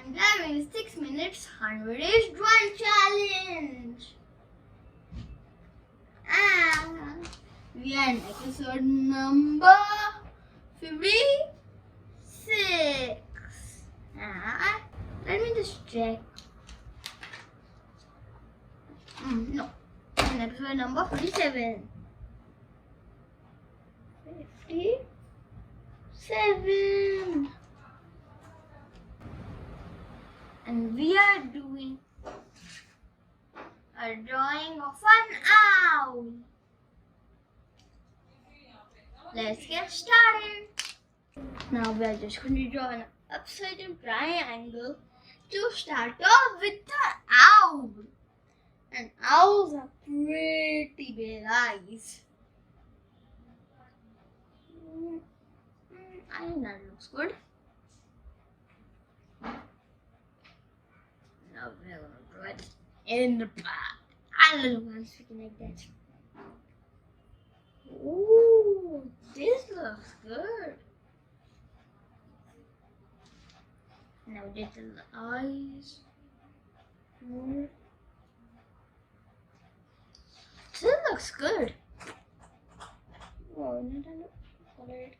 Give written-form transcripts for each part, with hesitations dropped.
and we are doing 6 minutes 100 days drawing challenge. And we are in episode number 56. And let me just check. No, in episode number 57. 57. And we are doing a drawing of an owl. Let's get started. Now we are just going to draw an upside down triangle to start off with the owl. And owls have pretty big eyes. I think that looks good. Now we're going to draw it in the back. I don't know why I'm speaking like that. Ooh, this looks good. Now little eyes. This looks good. Oh, not colored.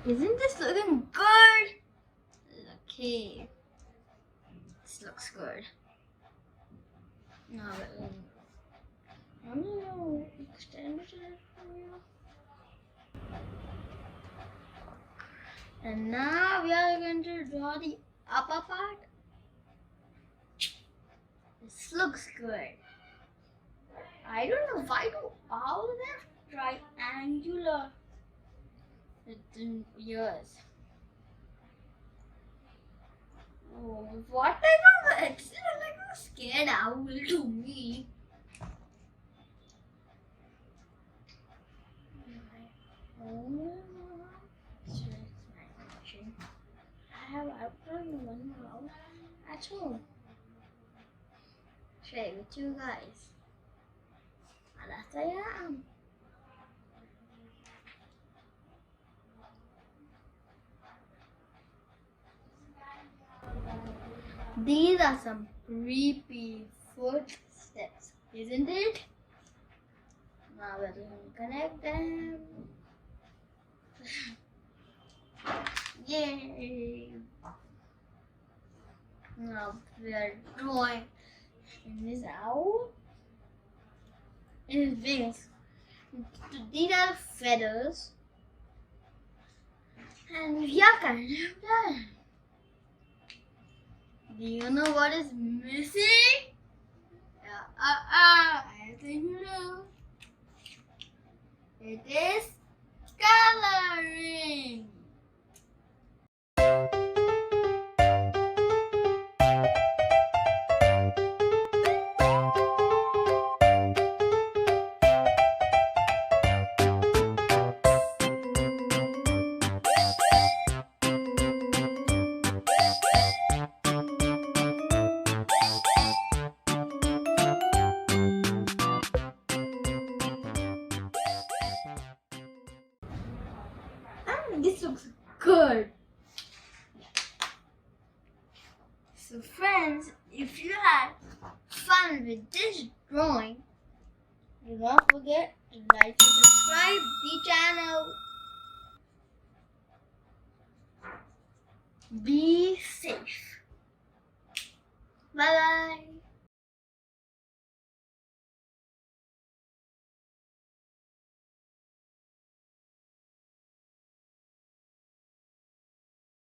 Isn't this looking good? Okay. This looks good. Now I'm gonna extend it for you. And now we are going to draw the upper part. This looks good. I don't know why do owls have triangular ears? Oh, what type of it's like a scared owl to me. I have outgrown one owl at home. Share with you guys. And that's I am. These are some creepy footsteps, isn't it? Now we're going to connect them. Yay! Now we are drawing in this owl. In his wings. These are feathers. And we are kind of done. Do you know what is missing? I think you know. It is coloring. This looks good. So friends, if you had fun with this drawing, do not forget to like and subscribe the channel. Be safe.